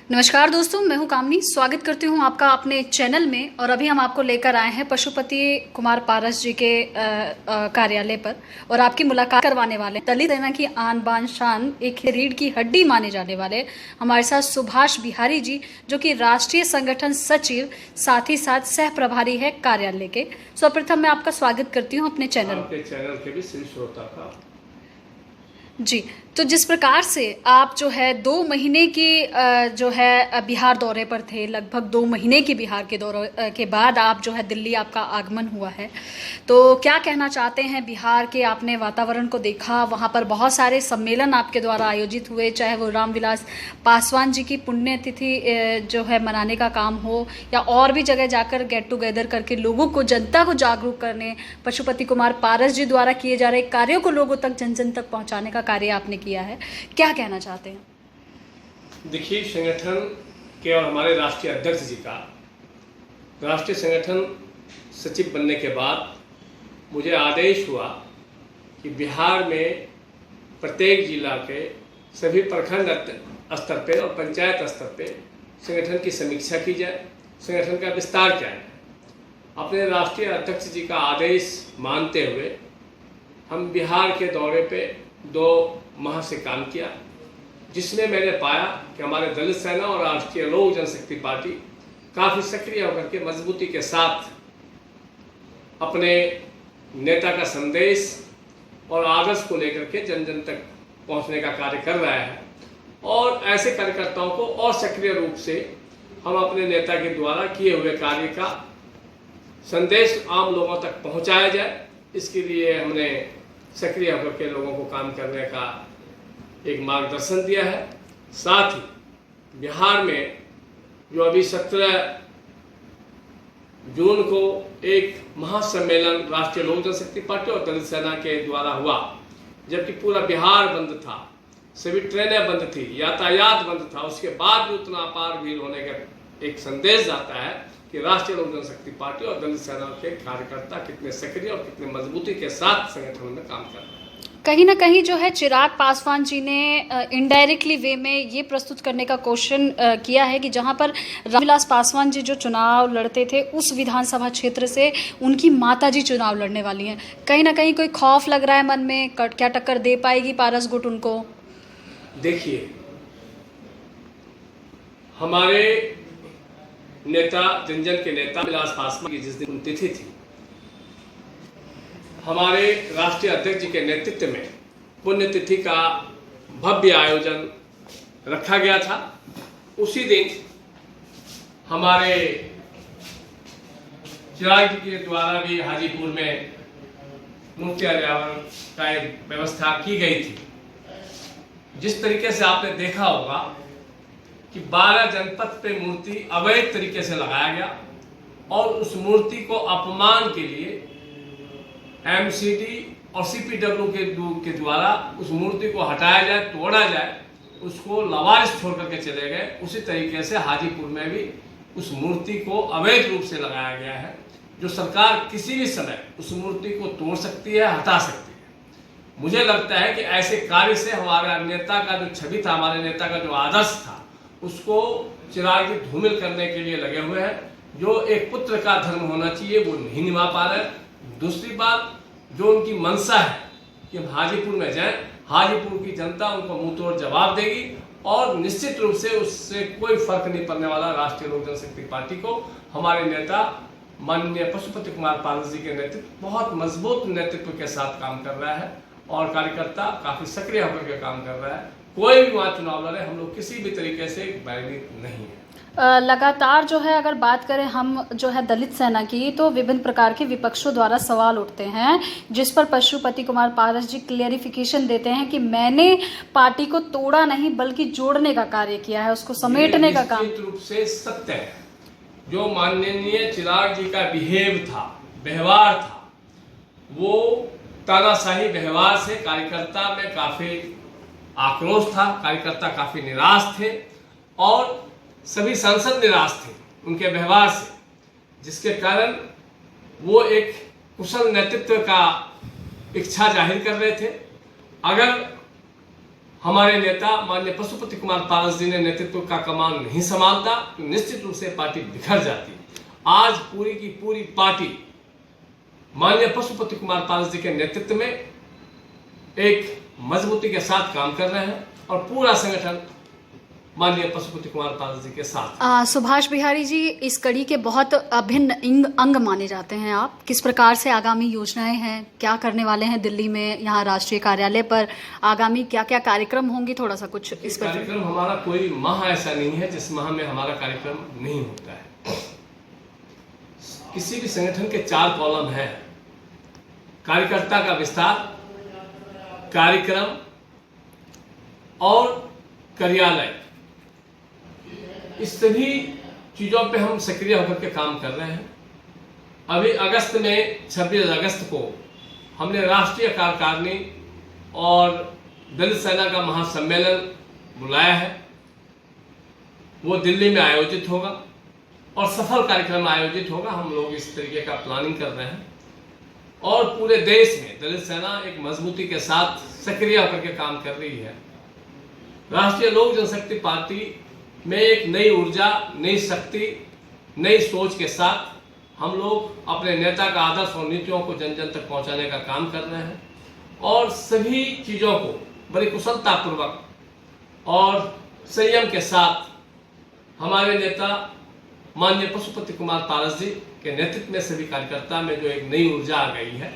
नमस्कार दोस्तों, मैं हूं कामनी। स्वागत करती हूं आपका अपने चैनल में। और अभी हम आपको लेकर आए हैं पशुपति कुमार पारस जी के कार्यालय पर और आपकी मुलाकात करवाने वाले दलित सेना की आन बान शान, एक रीढ़ की हड्डी माने जाने वाले हमारे साथ सुभाष बिहारी जी, जो कि राष्ट्रीय संगठन सचिव, साथ ही साथ सह प्रभारी है कार्यालय के। सर्वप्रथम मैं आपका स्वागत करती हूँ अपने चैनल के भी सभी श्रोता का जी। तो जिस प्रकार से आप जो है 2 महीने की जो है बिहार दौरे पर थे, लगभग 2 महीने की बिहार के दौरे के बाद आप जो है दिल्ली आपका आगमन हुआ है, तो क्या कहना चाहते हैं बिहार के? आपने वातावरण को देखा, वहाँ पर बहुत सारे सम्मेलन आपके द्वारा आयोजित हुए, चाहे वो रामविलास पासवान जी की पुण्यतिथि जो है मनाने का काम हो, या और भी जगह जाकर गेट टुगेदर करके लोगों को, जनता को जागरूक करने, पशुपति कुमार पारस जी द्वारा किए जा रहे कार्यों को लोगों तक, जन जन तक पहुँचाने का कार्य आपने किया है। क्या कहना चाहते हैं? देखिए, संगठन के और हमारे राष्ट्रीय अध्यक्ष जी का राष्ट्रीय संगठन सचिव बनने के बाद मुझे आदेश हुआ कि बिहार में प्रत्येक जिला के सभी प्रखंड स्तर पे और पंचायत स्तर पे संगठन की समीक्षा की जाए, संगठन का विस्तार किया जाए। अपने राष्ट्रीय अध्यक्ष जी का आदेश मानते हुए हम बिहार के दौरे पे 2 माह से काम किया, जिसमें मैंने पाया कि हमारे दलित सेना और राष्ट्रीय लोक जनशक्ति पार्टी काफ़ी सक्रिय होकर के मजबूती के साथ अपने नेता का संदेश और आदर्श को लेकर के जन जन तक पहुंचने का कार्य कर रहा है। और ऐसे कार्यकर्ताओं को और सक्रिय रूप से हम अपने नेता के द्वारा किए हुए कार्य का संदेश आम लोगों तक पहुंचाया जाए, इसके लिए हमने सक्रिय होकर के लोगों को काम करने का एक मार्गदर्शन दिया है। साथ ही बिहार में जो अभी 17 जून को एक महासम्मेलन राष्ट्रीय लोक जनशक्ति पार्टी और दलित सेना के द्वारा हुआ, जबकि पूरा बिहार बंद था, सभी ट्रेनें बंद थी, यातायात बंद था, उसके बाद भी उतना अपार भीड़ होने का एक संदेश आता है कि राष्ट्रीय लोक जनशक्ति पार्टी और दलित सेना के कार्यकर्ता कितने सक्रिय और कितने मजबूती के साथ संगठन में काम कर रहे हैं। कहीं ना कहीं जो है चिराग पासवान जी ने इनडायरेक्टली वे में ये प्रस्तुत करने का क्वेश्चन किया है कि जहां पर रामविलास पासवान जी जो चुनाव लड़ते थे, उस विधानसभा क्षेत्र से उनकी माता जी चुनाव लड़ने वाली हैं। कहीं ना कहीं कोई खौफ लग रहा है मन में, क्या टक्कर दे पाएगी पारस गुट उनको? देखिए, हमारे नेता, जन जन के नेता रामविलास पासवान की जिस दिन तिथि थी, हमारे राष्ट्रीय अध्यक्ष जी के नेतृत्व में पुण्यतिथि का भव्य आयोजन रखा गया था। उसी दिन हमारे चिराग जी के द्वारा भी हाजीपुर में मूर्ति अनावरण का एक व्यवस्था की गई थी। जिस तरीके से आपने देखा होगा कि 12 जनपद पे मूर्ति अवैध तरीके से लगाया गया और उस मूर्ति को अपमान के लिए एमसीडी और सीपीडब्ल्यू के द्वारा उस मूर्ति को हटाया जाए, तोड़ा जाए, उसको लवारिस छोड़ करके चले गए। उसी तरीके से हाजीपुर में भी उस मूर्ति को अवैध रूप से लगाया गया है, जो सरकार किसी भी समय उस मूर्ति को तोड़ सकती है, हटा सकती है। मुझे लगता है कि ऐसे कार्य से हमारा नेता का जो छवि था, हमारे नेता का जो आदर्श था, उसको चिराग जी धूमिल करने के लिए लगे हुए हैं। जो एक पुत्र का धर्म होना चाहिए वो नहीं निभा पा रहे। दूसरी बात, जो उनकी मंशा है कि हम हाजीपुर में जाएं, हाजीपुर की जनता उनको मुंह तोड़ जवाब देगी और निश्चित रूप से उससे कोई फर्क नहीं पड़ने वाला राष्ट्रीय लोक जनशक्ति पार्टी को। हमारे नेता माननीय पशुपति कुमार पारस जी के नेतृत्व, बहुत मजबूत नेतृत्व के साथ काम कर रहा है और कार्यकर्ता काफी सक्रिय होकर के काम कर रहा है। कोई भी वहाँ चुनाव लड़े, हम लोग किसी भी तरीके से भयभीत नहीं है। लगातार जो है अगर बात करें हम जो है दलित सेना की, तो विभिन्न प्रकार के विपक्षों द्वारा सवाल उठते हैं, जिस पर पशुपति कुमार पारस जी क्लेरिफिकेशन देते हैं कि मैंने पार्टी को तोड़ा नहीं बल्कि जोड़ने का कार्य किया है, उसको समेटने का काम। निश्चित रूप से सत्य है। जो माननीय चिराग जी का बिहेव था, व्यवहार था, वो तानाशाही व्यवहार से कार्यकर्ता में काफी आक्रोश था, कार्यकर्ता काफी निराश थे और सभी सांसद निराश थे उनके व्यवहार से, जिसके कारण वो एक कुशल नेतृत्व का इच्छा जाहिर कर रहे थे। अगर हमारे नेता माननीय पशुपति कुमार पारस जी ने नेतृत्व का कमान नहीं संभालता तो निश्चित रूप से पार्टी बिखर जाती। आज पूरी की पूरी पार्टी माननीय पशुपति कुमार पारस जी के नेतृत्व में एक मजबूती के साथ काम कर रहे हैं और पूरा संगठन माननीय पशुपति कुमार पारस जी के साथ। सुभाष बिहारी जी, इस कड़ी के बहुत अभिन्न अंग माने जाते हैं आप। किस प्रकार से आगामी योजनाएं हैं, क्या करने वाले हैं दिल्ली में, यहाँ राष्ट्रीय कार्यालय पर आगामी क्या क्या कार्यक्रम होंगे, थोड़ा सा कुछ इस पर। कार्यक्रम हमारा कोई माह ऐसा नहीं है जिस माह में हमारा कार्यक्रम नहीं होता है। किसी भी संगठन के 4 कॉलम हैं: कार्यकर्ता का विस्तार, कार्यक्रम और कार्यालय। इस सभी चीजों पे हम सक्रिय होकर के काम कर रहे हैं। अभी अगस्त में 26 अगस्त को हमने राष्ट्रीय कार्यकारिणी और दलित सेना का महासम्मेलन बुलाया है। वो दिल्ली में आयोजित होगा और सफल कार्यक्रम आयोजित होगा। हम लोग इस तरीके का प्लानिंग कर रहे हैं और पूरे देश में दलित सेना एक मजबूती के साथ सक्रिय होकर के काम कर रही है। राष्ट्रीय लोक जनशक्ति पार्टी में एक नई ऊर्जा, नई शक्ति, नई सोच के साथ हम लोग अपने नेता का आदर्श और नीतियों को जन जन तक पहुंचाने का काम कर रहे हैं और सभी चीजों को बड़ी कुशलता पूर्वक और संयम के साथ हमारे नेता माननीय पशुपति कुमार पारस जी के नेतृत्व में सभी कार्यकर्ता में जो एक नई ऊर्जा आ गई है,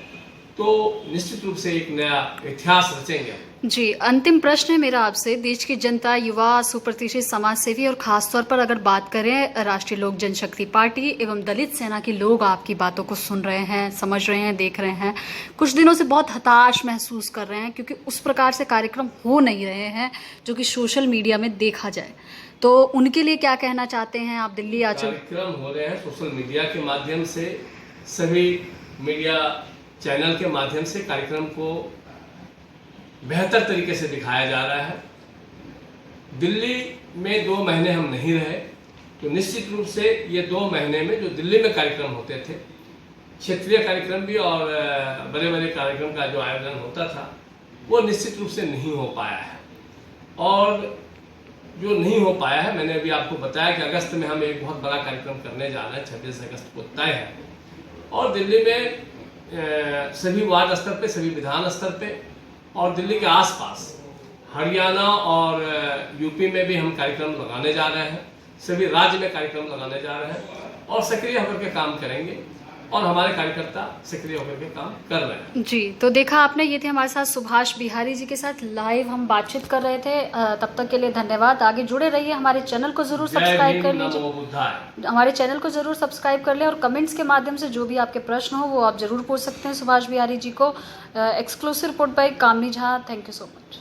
तो निश्चित रूप से एक नया इतिहास रचेंगे। जी, अंतिम प्रश्न है मेरा आपसे। देश की जनता, युवा, सुप्रतिष्ठित समाज सेवी और खासतौर पर अगर बात करें राष्ट्रीय लोक जनशक्ति पार्टी एवं दलित सेना के लोग आपकी बातों को सुन रहे हैं, समझ रहे हैं, देख रहे हैं, कुछ दिनों से बहुत हताश महसूस कर रहे हैं क्योंकि उस प्रकार से कार्यक्रम हो नहीं रहे हैं जो कि सोशल मीडिया में देखा जाए, तो उनके लिए क्या कहना चाहते हैं आप? दिल्ली कार्यक्रम हो रहे हैं सोशल मीडिया के माध्यम से, सभी मीडिया चैनल के माध्यम से कार्यक्रम को बेहतर तरीके से दिखाया जा रहा है। दिल्ली में 2 महीने हम नहीं रहे तो निश्चित रूप से ये 2 महीने में जो दिल्ली में कार्यक्रम होते थे, क्षेत्रीय कार्यक्रम भी और बड़े बड़े कार्यक्रम का जो आयोजन होता था, वो निश्चित रूप से नहीं हो पाया है। और जो नहीं हो पाया है, मैंने अभी आपको बताया कि अगस्त में हम एक बहुत बड़ा कार्यक्रम करने जा रहे हैं, 26 अगस्त को तय है। और दिल्ली में सभी वार्ड स्तर पे, सभी विधान स्तर पे और दिल्ली के आसपास हरियाणा और यूपी में भी हम कार्यक्रम लगाने जा रहे हैं। सभी राज्य में कार्यक्रम लगाने जा रहे हैं और सक्रिय होकर के काम करेंगे और हमारे कार्यकर्ता सक्रिय होकर के काम कर रहे हैं। जी, तो देखा आपने, ये थे हमारे साथ सुभाष बिहारी जी के साथ लाइव हम बातचीत कर रहे थे। तब तक के लिए धन्यवाद। आगे जुड़े रहिए, हमारे चैनल को जरूर सब्सक्राइब कर लीजिए, हमारे चैनल को जरूर सब्सक्राइब कर लें और कमेंट्स के माध्यम से जो भी आपके प्रश्न हो वो आप जरूर पूछ सकते हैं सुभाष बिहारी जी को। Exclusive report by Kamini Jha. Thank you so much.